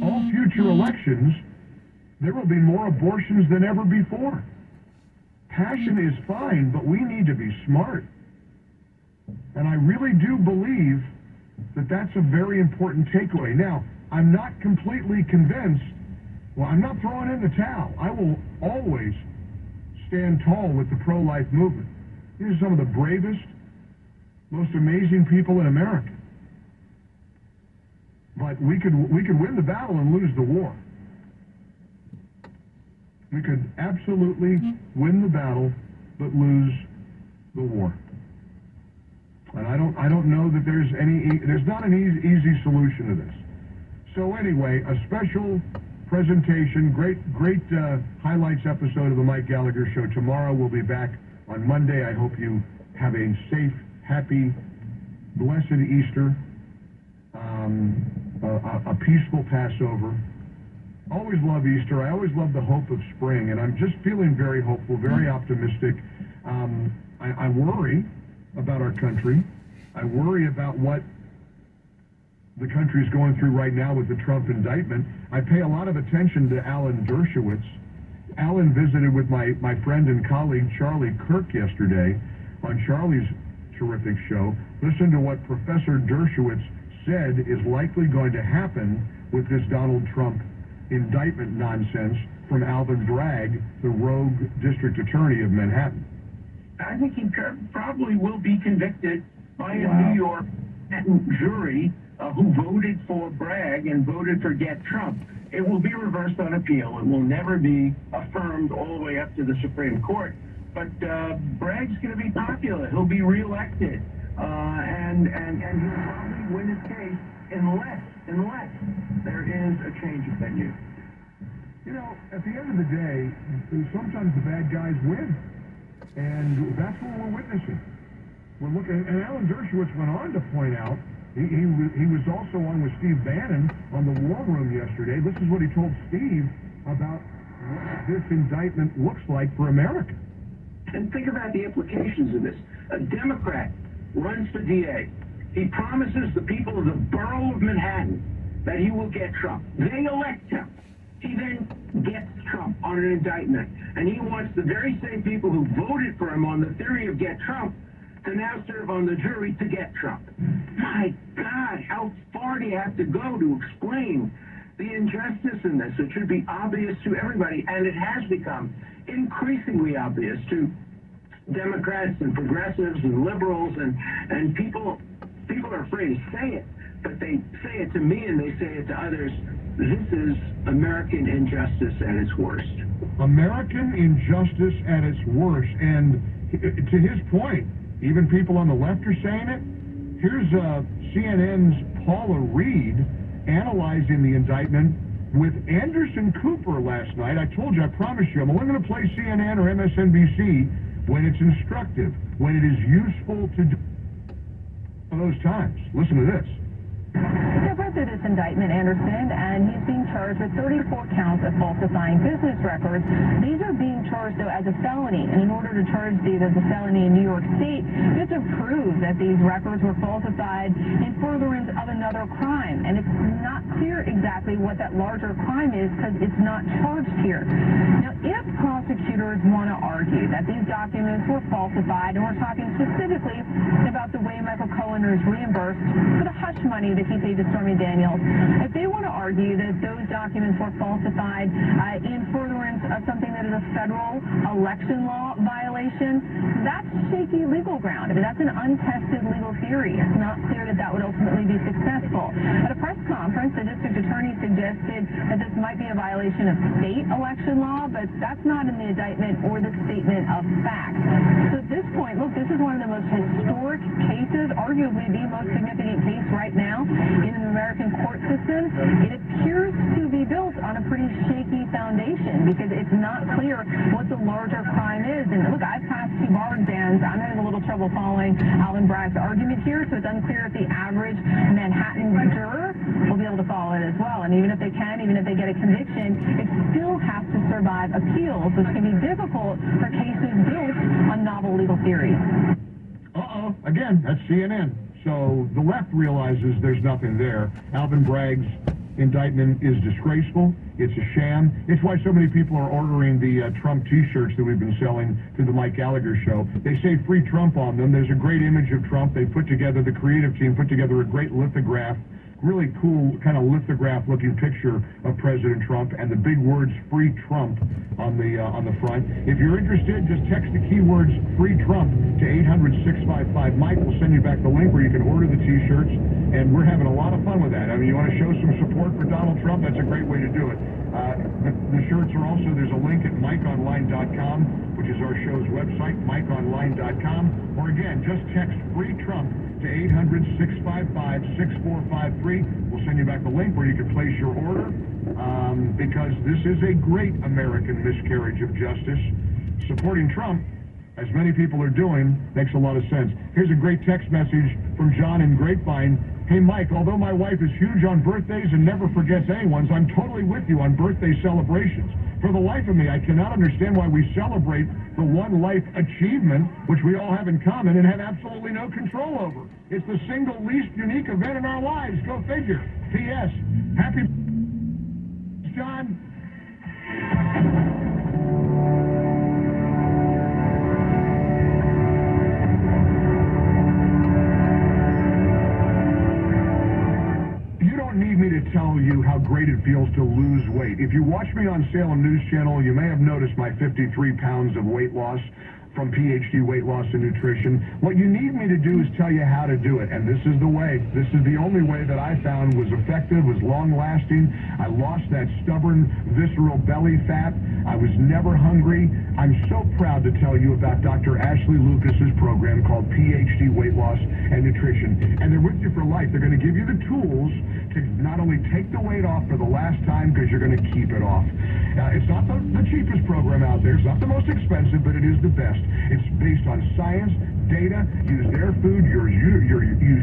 all future elections, there will be more abortions than ever before. Passion is fine, but we need to be smart. And I really do believe that that's a very important takeaway. Now, I'm not completely convinced. Well, I'm not throwing in the towel. I will always stand tall with the pro-life movement. These are some of the bravest, most amazing people in America. But we could win the battle and lose the war. We could absolutely win the battle, but lose the war. And I don't know that there's not an easy solution to this. So anyway, a special presentation, great highlights episode of the Mike Gallagher Show. Tomorrow we'll be back on Monday. I hope you have a safe, happy, blessed Easter, a peaceful Passover. Always love Easter. I always love the hope of spring, and I'm just feeling very hopeful, very optimistic. I worry about our country. I worry about what the country's going through right now with the Trump indictment. I pay a lot of attention to Alan Dershowitz. Alan visited with my friend and colleague Charlie Kirk yesterday on Charlie's terrific show. Listen to what Professor Dershowitz said is likely going to happen with this Donald Trump indictment nonsense from Alvin Bragg, the rogue district attorney of Manhattan. I think he probably will be convicted by a New York jury who voted for Bragg and voted for Get Trump. It will be reversed on appeal. It will never be affirmed all the way up to the Supreme Court. But Bragg's going to be popular. He'll be reelected. And he'll probably win his case unless there is a change of venue. You know, at the end of the day, sometimes the bad guys win. And that's what we're witnessing. We're looking, and Alan Dershowitz went on to point out, he was also on with Steve Bannon on the War Room yesterday. This is what he told Steve about what this indictment looks like for America. And think about the implications of this. A Democrat runs for DA. He promises the people of the borough of Manhattan that he will get Trump. They elect him. He then gets Trump on an indictment. And he wants the very same people who voted for him on the theory of get Trump to now serve on the jury to get Trump. My God, how far do you have to go to explain the injustice in this? It should be obvious to everybody, and it has become increasingly obvious to Democrats and progressives and liberals, and people are afraid to say it, but they say it to me and they say it to others. This is American injustice at its worst. American injustice at its worst. And to his point, even people on the left are saying it. Here's CNN's Paula Reed analyzing the indictment with Anderson Cooper last night. I told you, I promise you, I'm only going to play CNN or MSNBC when it's instructive, when it is useful to do those times. Listen to this. He read through this indictment, Anderson, and he's being charged with 34 counts of falsifying business records. These are being charged, though, as a felony. And in order to charge these as a felony in New York State, you have to prove that these records were falsified in furtherance of another crime. And it's not clear exactly what that larger crime is because it's not charged here. Now, if prosecutors want to argue that these documents were falsified, and we're talking specifically about the way Michael Cohen is reimbursed for the hush money that he paid to Stormy Daniels, if they want to argue that those documents were falsified in furtherance of something that is a federal election law violation, that's shaky legal ground. I mean, that's an untested legal theory. It's not clear that that would ultimately be successful. At a press conference, the district attorney suggested that this might be a violation of state election law, but that's not in the indictment or the statement of facts. So at this point, look, this is one of the most historic cases, arguably the most significant case right now in an American court system. It appears to be built on a pretty shaky foundation because it's not clear what the larger crime is. And look, I've passed 2 bar exams. I'm having a little trouble following Alvin Bragg's argument here, so it's unclear if the average Manhattan juror will be able to follow it as well. And even if they can, even if they get a conviction, it still has to survive appeals, which can be difficult for cases built on novel legal theories. Again, that's CNN. So the left realizes there's nothing there. Alvin Bragg's indictment is disgraceful. It's a sham. It's why so many people are ordering the Trump T-shirts that we've been selling through the Mike Gallagher show. They say "Free Trump" on them. There's a great image of Trump. They put together, the creative team put together a great lithograph, really cool kind of lithograph-looking picture of President Trump, and the big words "Free Trump" on the front. If you're interested, just text the keywords "Free Trump" to 800-655-MIKE. We'll send you back the link where you can order the T-shirts, and we're having a lot of fun with that. I mean, you want to show some support for Donald Trump? That's a great way to do it. The shirts are also, there's a link at MikeOnline.com, which is our show's website, MikeOnline.com, or again, just text "Free Trump" to 800-655-6453. We'll send you back the link where you can place your order, because this is a great American miscarriage of justice. Supporting Trump, as many people are doing, makes a lot of sense. Here's a great text message from John in Grapevine. "Hey, Mike, although my wife is huge on birthdays and never forgets anyone's, I'm totally with you on birthday celebrations. For the life of me, I cannot understand why we celebrate the one life achievement, which we all have in common and have absolutely no control over. It's the single least unique event in our lives. Go figure. P.S. Happy John." Need me to tell you how great it feels to lose weight. If you watch me on Salem News Channel, you may have noticed my 53 pounds of weight loss from PhD Weight Loss and Nutrition. What you need me to do is tell you how to do it, and this is the way. This is the only way that I found was effective, was long-lasting. I lost that stubborn, visceral belly fat. I was never hungry. I'm so proud to tell you about Dr. Ashley Lucas's program called PhD Weight Loss and Nutrition, and they're with you for life. They're going to give you the tools to not only take the weight off for the last time, because you're going to keep it off. It's not the cheapest program out there. It's not the most expensive, but it is the best. It's based on science, data. Use their food, use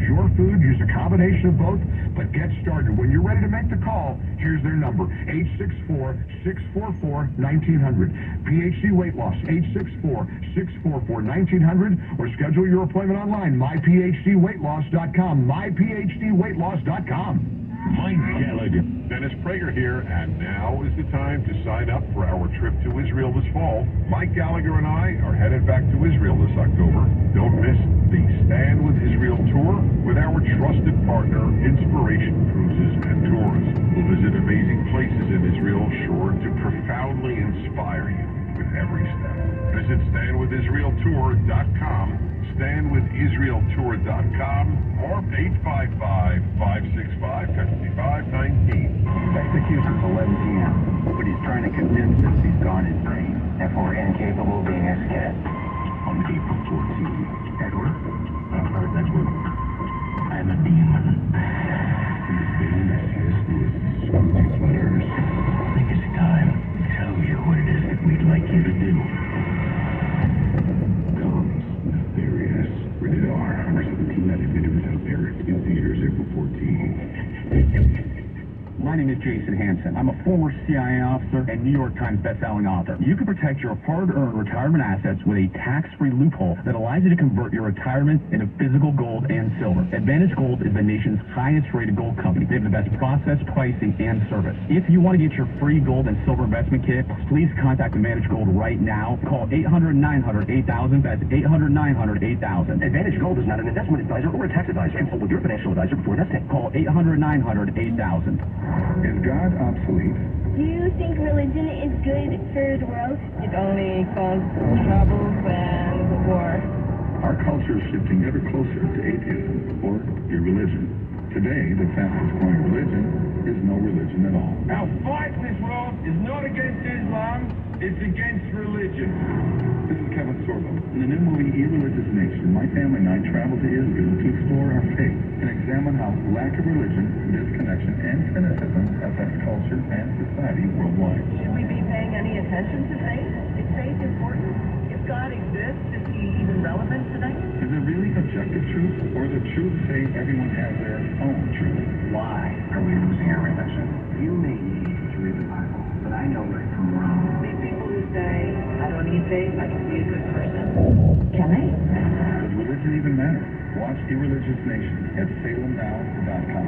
your food, use a combination of both, but get started. When you're ready to make the call, here's their number, 864-644-1900. PhD Weight Loss, 864-644-1900, or schedule your appointment online, myphdweightloss.com, myphdweightloss.com. Mike Gallagher. Dennis Prager here, and now is the time to sign up for our trip to Israel this fall. Mike Gallagher and I are headed back to Israel this October. Don't miss the Stand with Israel tour with our trusted partner, Inspiration Cruises and Tours. We'll visit amazing places in Israel, sure to profoundly inspire you with every step. Visit StandWithIsraelTour.com, StandWithIsraelTour.com, or 855-565-5519. Execution's 11 p.m., but he's trying to convince us he's gone insane, therefore incapable of being executed. On April 14th, Edward? I've heard that word. I'm a demon. He's been messages through his letters. I think it's time to tell you what it is that we'd like you to do. Comes Nefarious. Rated R. Number 17. That is out there in theaters April 14th. My name is Jason Hansen. I'm a former CIA officer and New York Times bestselling author. You can protect your hard-earned retirement assets with a tax-free loophole that allows you to convert your retirement into physical gold and silver. Advantage Gold is the nation's highest-rated gold company. They have the best process, pricing, and service. If you want to get your free gold and silver investment kit, please contact Advantage Gold right now. Call 800-900-8000. That's 800-900-8000. Advantage Gold is not an investment advisor or a tax advisor. Consult with your financial advisor before investing. Call 800-900-8000. Is God obsolete? Do you think religion is good for the world? It only causes troubles and war. Our culture is shifting ever closer to atheism, or irreligion. Today, the fastest growing religion is no religion at all. Our fight in this world is not against Islam, it's against religion. This is Kevin Sorbo. In the new movie, Irreligious Nation, my family and I traveled to Israel to explore our faith and examine how lack of religion, disconnection, and cynicism affects culture and society worldwide. Should we be paying any attention to faith? Is faith important? If God exists, is he even relevant today? Is it really objective truth, or is it true to say everyone has their own truth? Why are we losing our religion? You may need to read the Bible, but I know right from wrong. These people who say, I don't need faith, I can be a good person. Can they? Does religion even matter? Watch Irreligious Nation at SalemNow.com.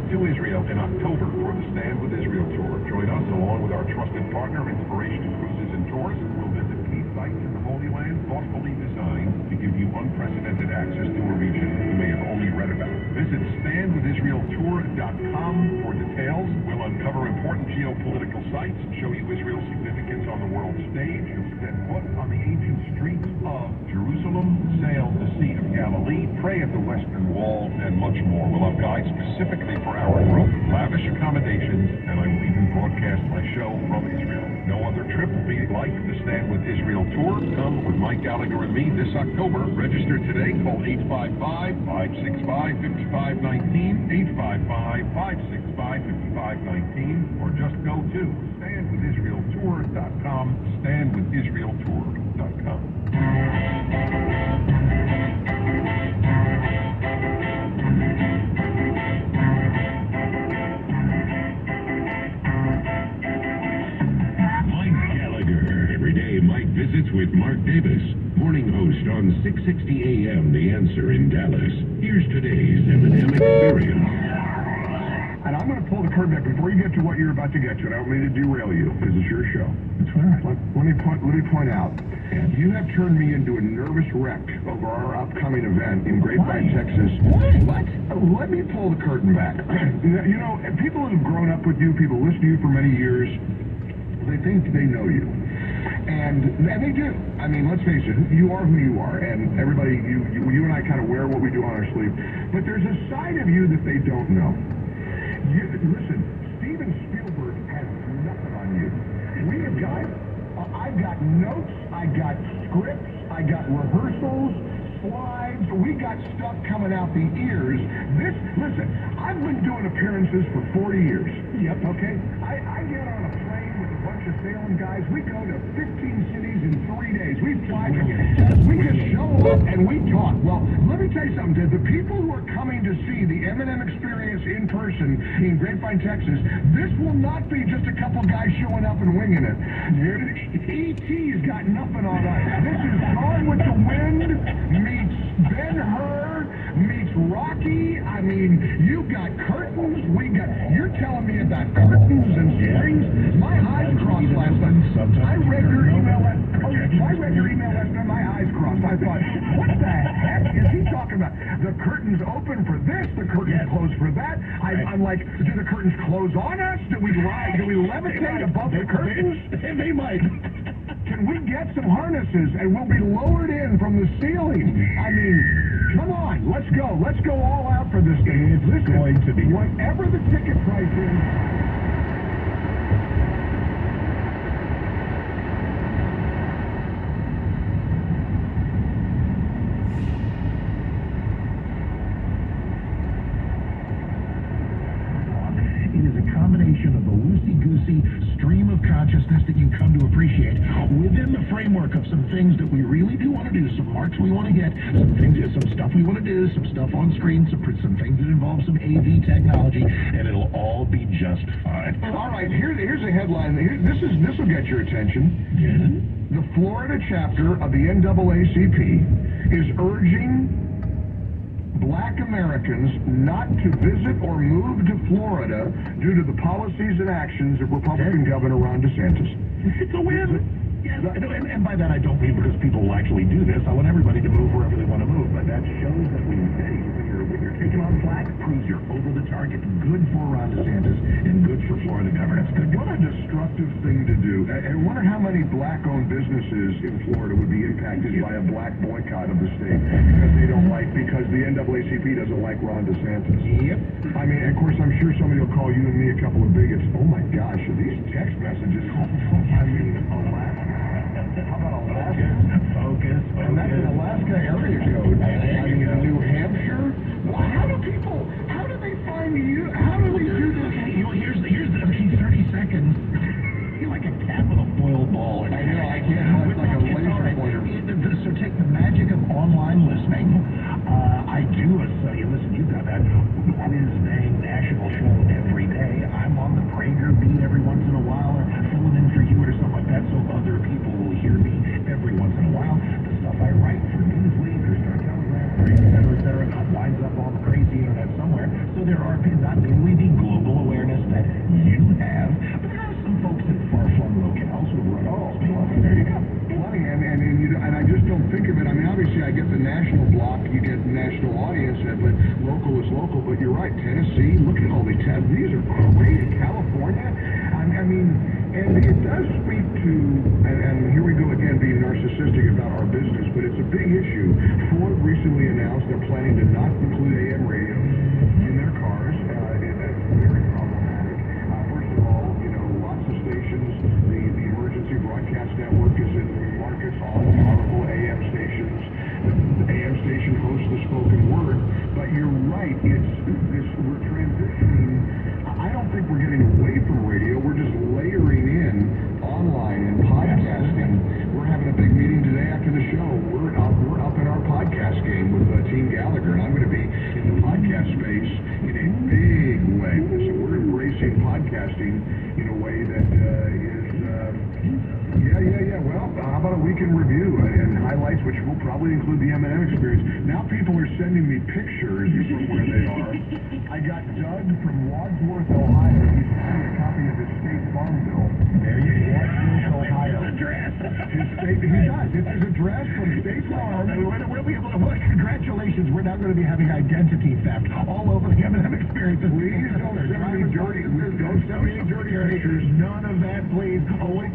to Israel in October for the Stand with Israel tour. Join us along with our trusted partner, Inspiration Cruises and Tours. We'll visit key sites in the Holy Land, thoughtfully designed to give you unprecedented access to a region you may have only read about. Visit standwithisraeltour.com for details. We'll uncover important geopolitical sites, show you Israel's significance on the world stage, set foot on the ancient streets of Jerusalem, sail the Sea of Galilee, pray at the Western Wall, and much more. We'll have guides specifically for our group, lavish accommodations, and I will even broadcast my show from Israel. No other trip will be like the Stand with Israel tour. Come with Mike Gallagher and me this October. Register today. Call 855-565-5519, 855-565-5519, or just go to standwithisraeltour.com, standwithisraeltour.com. Mike Visits with Mark Davis, morning host on 660 AM The Answer in Dallas. Here's today's M&M Experience. And I'm going to pull the curtain back before you get to what you're about to get to. And I don't mean to derail you because it's your show. That's right. Let me point out, you have turned me into a nervous wreck over our upcoming event in Grapevine, Texas. What? Let me pull the curtain back. You know, people that have grown up with you, people listen to you for many years, they think they know you. And they do. I mean, let's face it, you are who you are, and everybody, you and I kind of wear what we do on our sleeve. But there's a side of you that they don't know. Listen, Steven Spielberg has nothing on you. We have got, I've got notes, I got scripts, I got rehearsals, slides, we got stuff coming out the ears. Listen, I've been doing appearances for 40 years. Yep. Okay? I get on a plane with a bunch of sailing guys. We go to 15 cities in 3 days. We fly. We just show up and we talk. Well, let me tell you something. To the people who are coming to see the M&M Experience in person in Grapevine, Texas, this will not be just a couple guys showing up and winging it. E.T.'s got nothing on us. This is Gone with the Wind meets Ben-Hur meets Rocky. I mean, you got curtains. You're telling me about curtains and strings. My eyes crossed last night. I read your email last night. My eyes crossed. I thought, what the heck is he talking about? The curtains open for this. The curtains close for that. I'm like, do the curtains close on us? Do we lie? Do we levitate above the curtains? They might. Can we get some harnesses and we'll be lowered in from the ceiling? I mean, come on, let's go. Let's go all out for this thing. It's going to be whatever the ticket price is. It is a combination of the loosey-goosey stream of consciousness that you come to appreciate within the framework of some things that we really do want to do, some marks we want to get, some stuff we want to do, some stuff on screen, some things that involve some AV technology, and it'll all be just fine. All right, here's a headline. This will get your attention. Yeah. The Florida chapter of the NAACP is urging Black Americans not to visit or move to Florida due to the policies and actions of Republican Governor Ron DeSantis. It's a win. Yes, and by that I don't mean because people will actually do this. I want everybody to move wherever they want to move, but that shows that when you're taking on flack, proves you're over the target. Good for Ron DeSantis and good for Florida governor. That's good. What a destructive thing to do. I wonder how many black-owned businesses in Florida would be impacted by a black boycott of the state because the NAACP doesn't like Ron DeSantis. Yep. I mean, of course, I'm sure somebody will call you and me a couple of bigots. Oh my gosh, are these text messages? I mean, Alaska. How about Alaska? Focus. And that's an Alaska area code. I mean, New Hampshire. How do they find you? How do they do this? Here's the 30 seconds. You're like a cat with a foil ball. I know, I can't. It's like a laser pointer. So take the magic of online listening. I do listen, you've got that quiz bang national show every day. I'm on the Prager beat every once in a while, or filling in for you or something like that, so other people will hear me and I just don't think of it. I mean, obviously, I get the national block, you get national audience, but local is local. But you're right, Tennessee. Look at all these tabs. These are great. California. I mean, and it does speak to, and here we go again being narcissistic about our business, but it's a big issue. Ford recently announced they're planning to not include AM radios in their cars. That's very problematic. First of all, lots of stations, the emergency broadcast network is in markets, all powerful AM stations. The AM station hosts the spoken word, but you're right, we're transitioning. I don't think we're getting away from radio, we're just layering in online and podcasting. We're having a big meeting today after the show. We're up in our podcast game with Team Gallagher, and I'm going to be in the podcast space in a big way. So we're embracing podcasting in a way that is, well, how about a weekend review and highlights, which will probably include the M&M experience. Now people are sending me pictures from where they are. I got Doug from Wadsworth, Ohio. He's sending a copy of his state farm bill. There you go. Wadsworth, Ohio. He does. It's his address from State Farm. We'll be able to look. Congratulations. We're now going to be having identity theft all over the M&M experience. Please don't send me dirty. Don't send me dirty pictures. None of that, please. Oh, wait.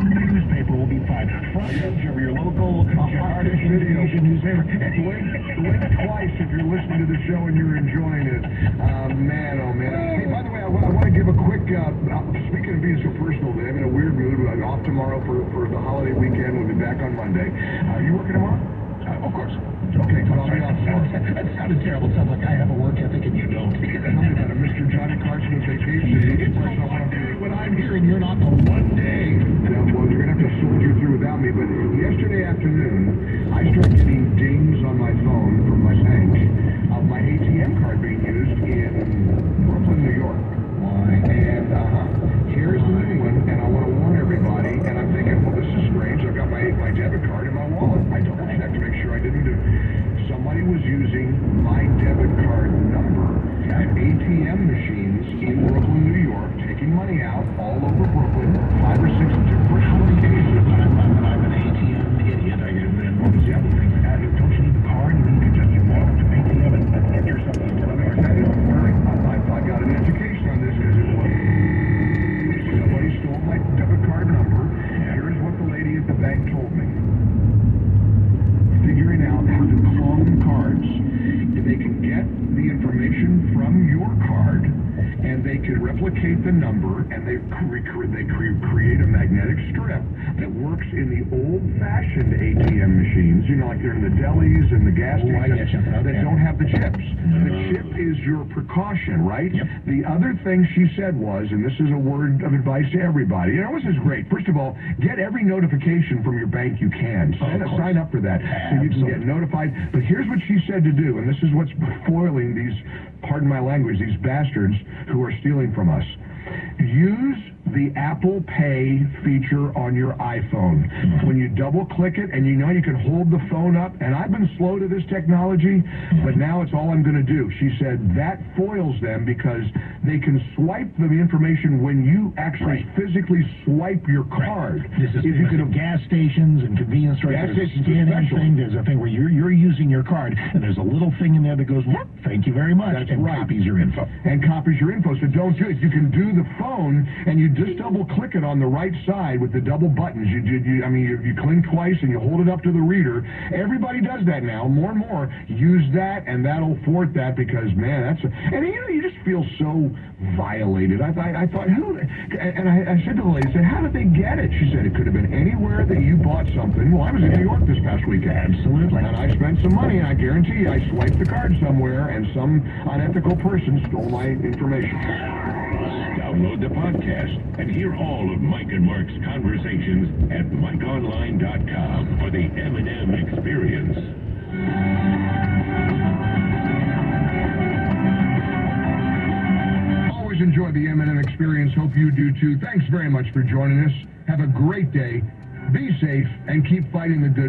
Newspaper will be fine. Front page of your local artist newspaper. Blink twice if you're listening to the show and you're enjoying it. Man, oh man. Hey, by the way, I want to give a quick, speaking of being so personal today, I'm in a weird mood. I'm off tomorrow for the holiday weekend. We'll be back on Monday. Are you working tomorrow? Of course. Okay, so I'll be off tomorrow. That sounded terrible. Sounds like I have a work ethic and you don't. Tell me about it. Mr. Johnny Carson of vacation. It's what I'm hearing. You're not the one day. Well, you're going to have to soldier through without me. But yesterday afternoon, I started getting dings on my phone from my bank of my ATM card being used in Brooklyn, New York. Why? And here's the new one, and I want to warn everybody. And I'm thinking, well, this is strange. I've got my debit card in my wallet. I double checked to make sure I didn't do. Somebody was using my debit card number at ATM machines in Brooklyn, New York, taking money out all over Brooklyn, 5 or 6 different cases. I'm an ATM idiot. I get that. What was the other thing? Don't you need the card? You can just walk up to ATM and enter something into the card. I got an education on this because it was somebody stole my debit card number. Here's what the lady at the bank told me. Figuring out how to clone cards. They can get the information from your card, and they can replicate the number, and they create a magnetic strip that works in the old-fashioned ATM machines, like they're in the delis and the gas stations that don't have the chips. The chip is your precaution, right? Yep. The other thing she said was, and this is a word of advice to everybody, this is great. First of all, get every notification from your bank you can. Sign up for that so you can get notified. But here's what she said to do, and this is what's foiling these, pardon my language, these bastards who are stealing from us. Use the Apple Pay feature on your iPhone. When you double click it, and you can hold the phone up, and I've been slow to this technology, but now it's all I'm going to do. She said that foils them because they can swipe the information when you actually physically swipe your card. This is if you could have gas stations and convenience stores. Gas stations thing. There's a thing where you're using your card, and there's a little thing in there that goes, thank you very much, That's and right. copies your info. And copies your info, so don't do it. You can do the phone, and you just double click it on the right side with the double buttons. You cling twice and you hold it up to the reader. Everybody does that now, more and more. Use that, and that'll thwart that because, man, you just feel so violated. I thought, I said to the lady, how did they get it? She said it could have been anywhere that you bought something. Well, I was in New York this past weekend. Absolutely. And I spent some money, and I guarantee you, I swiped the card somewhere, and some unethical person stole my information. Download the podcast and hear all of Mike and Mark's conversations at MikeOnline.com for the M&M experience. Always enjoy the M&M experience. Hope you do too. Thanks very much for joining us. Have a great day. Be safe and keep fighting the good